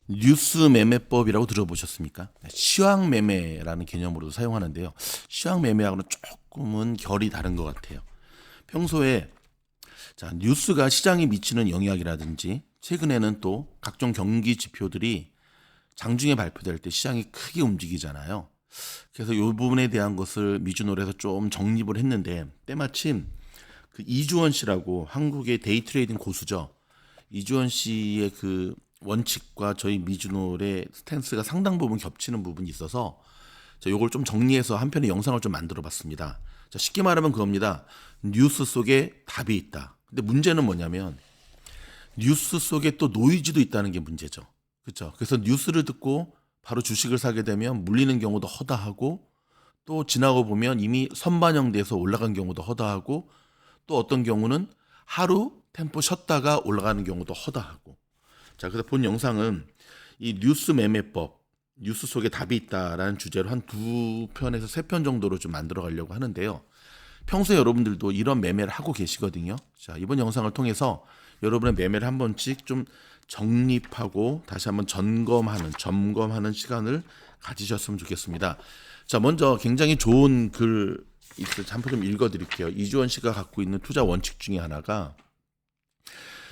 뉴스 매매법이라고 들어보셨습니까? 시황 매매라는 개념으로도 사용하는데요. 시황 매매하고는 조금은 결이 다른 것 같아요. 평소에 뉴스가 시장에 미치는 영향이라든지 최근에는 또 각종 경기 지표들이 장중에 발표될 때 시장이 크게 움직이잖아요. 그래서 이 부분에 대한 것을 미주노래에서 좀 정립을 했는데 때마침 그 이주원 씨라고 한국의 데이 트레이딩 고수죠. 이주원 씨의 그 원칙과 저희 미주노의 스탠스가 상당 부분 겹치는 부분이 있어서 요걸 좀 정리해서 한 편의 영상을 좀 만들어 봤습니다. 자, 쉽게 말하면 그겁니다. 뉴스 속에 답이 있다. 근데 문제는 뭐냐면 뉴스 속에 또 노이즈도 있다는 게 문제죠. 그렇죠? 그래서 뉴스를 듣고 바로 주식을 사게 되면 물리는 경우도 허다하고 또 지나고 보면 이미 선반영돼서 올라간 경우도 허다하고 또 어떤 경우는 하루 템포 쉬었다가 올라가는 경우도 허다하고. 자, 그래서 본 영상은 이 뉴스 매매법, 뉴스 속에 답이 있다라는 주제로 한 두 편에서 세 편 정도로 좀 만들어 가려고 하는데요. 평소에 여러분들도 이런 매매를 하고 계시거든요. 자, 이번 영상을 통해서 여러분의 매매를 한 번씩 좀 정립하고 다시 한번 점검하는 시간을 가지셨으면 좋겠습니다. 자, 먼저 굉장히 좋은 글 있어요. 한번 좀 읽어드릴게요. 이주원 씨가 갖고 있는 투자 원칙 중에 하나가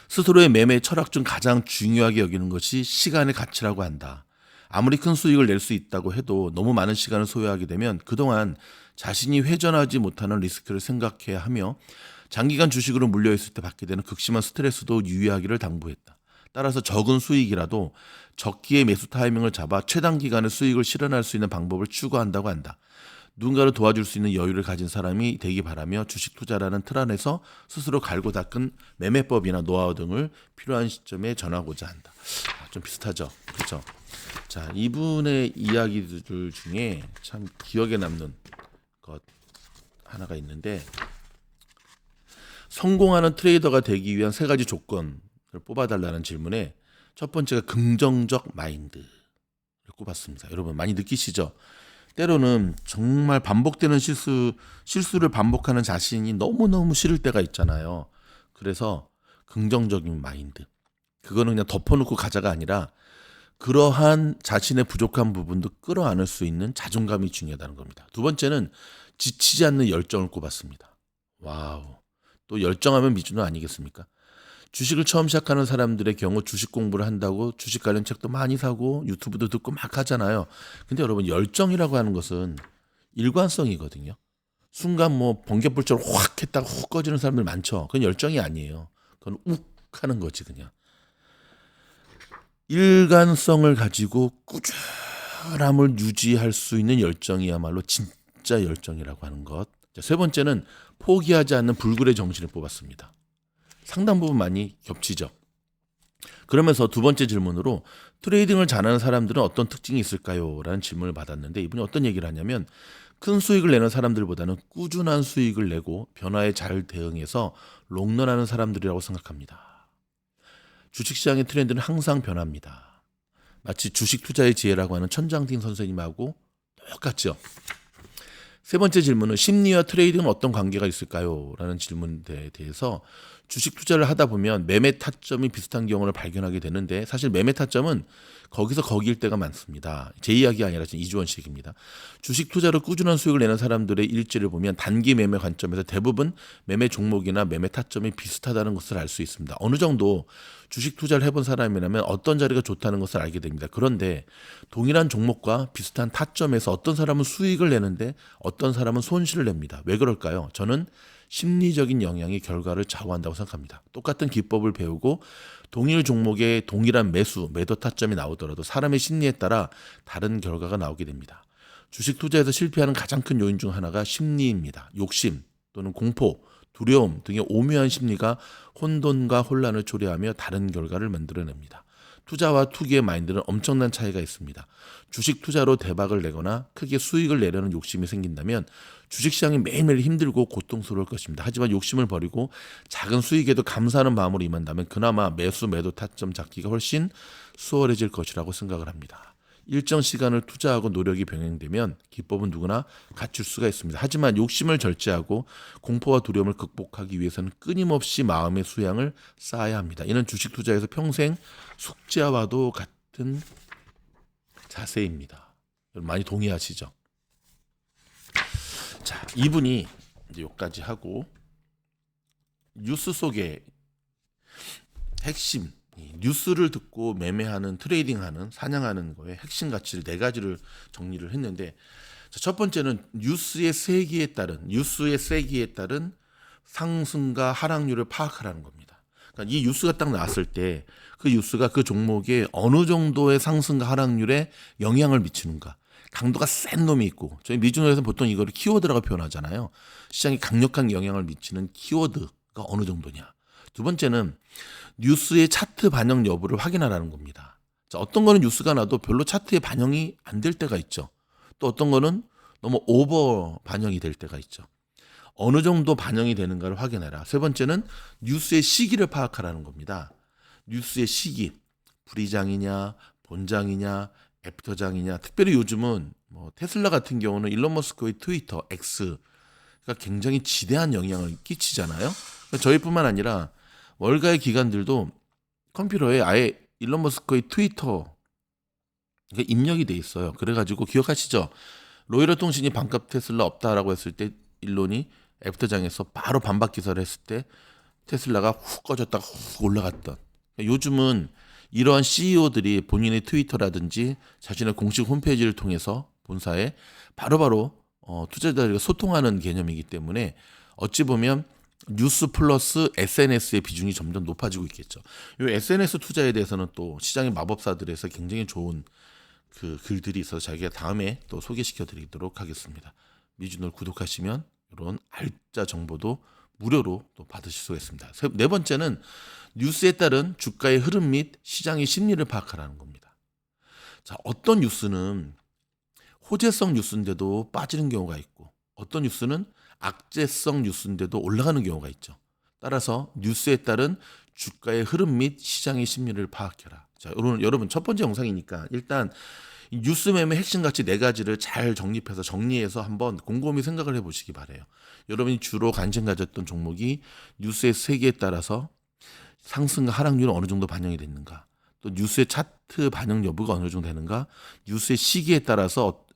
스스로의 매매 철학 중 가장 중요하게 여기는 것이 시간의 가치라고 한다. 아무리 큰 수익을 낼 수 있다고 해도 너무 많은 시간을 소요하게 되면 그동안 자신이 회전하지 못하는 리스크를 생각해야 하며 장기간 주식으로 물려있을 때 받게 되는 극심한 스트레스도 유의하기를 당부했다. 따라서 적은 수익이라도 적기의 매수 타이밍을 잡아 최단 기간의 수익을 실현할 수 있는 방법을 추구한다고 한다. 누군가를 도와줄 수 있는 여유를 가진 사람이 되기 바라며 주식 투자라는 틀 안에서 스스로 갈고 닦은 매매법이나 노하우 등을 필요한 시점에 전하고자 한다. 좀 비슷하죠? 그렇죠? 자, 이분의 이야기들 중에 참 기억에 남는 것 하나가 있는데 성공하는 트레이더가 되기 위한 세 가지 조건을 뽑아달라는 질문에 첫 번째가 긍정적 마인드를 꼽았습니다. 여러분 많이 느끼시죠? 때로는 정말 반복되는 실수를 반복하는 자신이 너무너무 싫을 때가 있잖아요. 그래서 긍정적인 마인드. 그거는 그냥 덮어놓고 가자가 아니라 그러한 자신의 부족한 부분도 끌어안을 수 있는 자존감이 중요하다는 겁니다. 두 번째는 지치지 않는 열정을 꼽았습니다. 와우. 또 열정하면 미주는 아니겠습니까? 주식을 처음 시작하는 사람들의 경우 주식 공부를 한다고 주식 관련 책도 많이 사고 유튜브도 듣고 막 하잖아요. 근데 여러분 열정이라고 하는 것은 일관성이거든요. 순간 뭐 번개불처럼 확 했다가 훅 꺼지는 사람들 많죠. 그건 열정이 아니에요. 그건 욱 하는 거지 그냥. 일관성을 가지고 꾸준함을 유지할 수 있는 열정이야말로 진짜 열정이라고 하는 것. 세 번째는 포기하지 않는 불굴의 정신을 뽑았습니다. 상당 부분 많이 겹치죠. 그러면서 두 번째 질문으로 트레이딩을 잘하는 사람들은 어떤 특징이 있을까요? 라는 질문을 받았는데 이분이 어떤 얘기를 하냐면 큰 수익을 내는 사람들보다는 꾸준한 수익을 내고 변화에 잘 대응해서 롱런하는 사람들이라고 생각합니다. 주식시장의 트렌드는 항상 변합니다. 마치 주식 투자의 지혜라고 하는 천장팅 선생님하고 똑같죠. 세 번째 질문은 심리와 트레이딩은 어떤 관계가 있을까요? 라는 질문에 대해서 주식 투자를 하다 보면 매매 타점이 비슷한 경우를 발견하게 되는데 사실 매매 타점은 거기서 거기일 때가 많습니다. 제 이야기가 아니라 지금 이주원 씨 얘기입니다. 주식 투자로 꾸준한 수익을 내는 사람들의 일지를 보면 단기 매매 관점에서 대부분 매매 종목이나 매매 타점이 비슷하다는 것을 알 수 있습니다. 어느 정도 주식 투자를 해본 사람이라면 어떤 자리가 좋다는 것을 알게 됩니다. 그런데 동일한 종목과 비슷한 타점에서 어떤 사람은 수익을 내는데 어떤 사람은 손실을 냅니다. 왜 그럴까요? 저는 심리적인 영향이 결과를 좌우한다고 생각합니다. 똑같은 기법을 배우고 동일 종목의 동일한 매도 타점이 나오더라도 사람의 심리에 따라 다른 결과가 나오게 됩니다. 주식 투자에서 실패하는 가장 큰 요인 중 하나가 심리입니다. 욕심 또는 공포, 두려움 등의 오묘한 심리가 혼돈과 혼란을 초래하며 다른 결과를 만들어냅니다. 투자와 투기의 마인드는 엄청난 차이가 있습니다. 주식 투자로 대박을 내거나 크게 수익을 내려는 욕심이 생긴다면 주식시장이 매일매일 힘들고 고통스러울 것입니다. 하지만 욕심을 버리고 작은 수익에도 감사하는 마음으로 임한다면 그나마 매도 타점 잡기가 훨씬 수월해질 것이라고 생각을 합니다. 일정 시간을 투자하고 노력이 병행되면 기법은 누구나 갖출 수가 있습니다. 하지만 욕심을 절제하고 공포와 두려움을 극복하기 위해서는 끊임없이 마음의 수양을 쌓아야 합니다. 이는 주식 투자에서 평생 숙제와도 같은 자세입니다. 여러분 많이 동의하시죠? 자, 이분이 이제 여기까지 하고 뉴스 속의 핵심, 뉴스를 듣고 매매하는, 트레이딩하는, 사냥하는 거에 핵심 가치를 네 가지를 정리를 했는데, 자, 첫 번째는 뉴스의 세기에 따른 상승과 하락률을 파악하라는 겁니다. 그러니까 이 뉴스가 딱 나왔을 때 그 뉴스가 그 종목에 어느 정도의 상승과 하락률에 영향을 미치는가. 강도가 센 놈이 있고, 저희 미주노에서는 보통 이거를 키워드라고 표현하잖아요. 시장에 강력한 영향을 미치는 키워드가 어느 정도냐. 두 번째는 뉴스의 차트 반영 여부를 확인하라는 겁니다. 자, 어떤 거는 뉴스가 나도 별로 차트에 반영이 안 될 때가 있죠. 또 어떤 거는 너무 오버 반영이 될 때가 있죠. 어느 정도 반영이 되는가를 확인해라. 세 번째는 뉴스의 시기를 파악하라는 겁니다. 뉴스의 시기, 불이장이냐, 본장이냐, 애프터장이냐. 특별히 요즘은 뭐 테슬라 같은 경우는 일론 머스크의 트위터 X가 굉장히 지대한 영향을 끼치잖아요. 저희뿐만 아니라 월가의 기관들도 컴퓨터에 아예 일론 머스크의 트위터 입력이 돼 있어요. 그래가지고 기억하시죠? 로이터 통신이 반값 테슬라 없다라고 했을 때 일론이 애프터장에서 바로 반박 기사를 했을 때 테슬라가 훅 꺼졌다가 훅 올라갔던. 요즘은 이러한 CEO들이 본인의 트위터라든지 자신의 공식 홈페이지를 통해서 본사에 바로바로 투자자들과 소통하는 개념이기 때문에 어찌 보면 뉴스 플러스 SNS의 비중이 점점 높아지고 있겠죠. 이 SNS 투자에 대해서는 또 시장의 마법사들에서 굉장히 좋은 그 글들이 있어서 자기가 다음에 또 소개시켜 드리도록 하겠습니다. 미주노를 구독하시면 이런 알짜 정보도 무료로 또 받으실 수가 있습니다. 네 번째는 뉴스에 따른 주가의 흐름 및 시장의 심리를 파악하라는 겁니다. 자, 어떤 뉴스는 호재성 뉴스인데도 빠지는 경우가 있고, 어떤 뉴스는 악재성 뉴스인데도 올라가는 경우가 있죠. 따라서 뉴스에 따른 주가의 흐름 및 시장의 심리를 파악해라. 자, 여러분 첫 번째 영상이니까 일단 뉴스 매매 핵심 가치 네 가지를 잘 정리해서 한번 곰곰이 생각을 해보시기 바래요. 여러분이 주로 관심 가졌던 종목이 뉴스의 세계에 따라서 상승과 하락률은 어느 정도 반영이 됐는가, 또 뉴스의 차트 반영 여부가 어느 정도 되는가, 뉴스의 시기에 따라서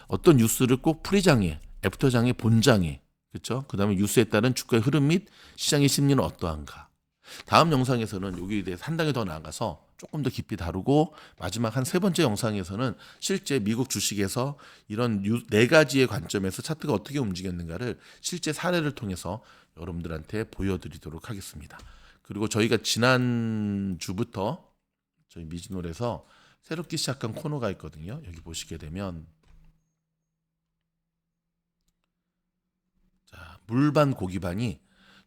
어떤 뉴스를 꼭 프리장에, 애프터장에, 본장에, 그렇죠? 그다음에 뉴스에 따른 주가의 흐름 및 시장의 심리는 어떠한가. 다음 영상에서는 여기에 대해서 한 단계 더 나아가서 조금 더 깊이 다루고, 마지막 한 세 번째 영상에서는 실제 미국 주식에서 이런 네 가지의 관점에서 차트가 어떻게 움직였는가를 실제 사례를 통해서 여러분들한테 보여드리도록 하겠습니다. 그리고 저희가 지난 주부터 저희 미즈놀에서 새롭게 시작한 코너가 있거든요. 여기 보시게 되면 자, 물반 고기반이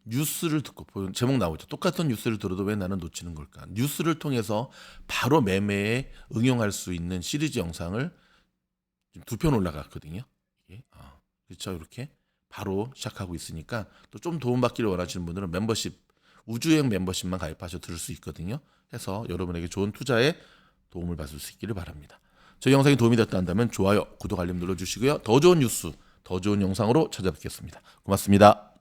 뉴스를 듣고 제목 나오죠. 똑같은 뉴스를 들어도 왜 나는 놓치는 걸까? 뉴스를 통해서 바로 매매에 응용할 수 있는 시리즈 영상을 두 편 올라갔거든요. 그렇죠. 이렇게 바로 시작하고 있으니까 또 좀 도움받기를 원하시는 분들은 멤버십, 우주여행 멤버십만 가입하셔 들을 수 있거든요. 해서 여러분에게 좋은 투자에 도움을 받을 수 있기를 바랍니다. 저희 영상이 도움이 됐다 한다면 좋아요, 구독, 알림 눌러주시고요. 더 좋은 뉴스, 더 좋은 영상으로 찾아뵙겠습니다. 고맙습니다.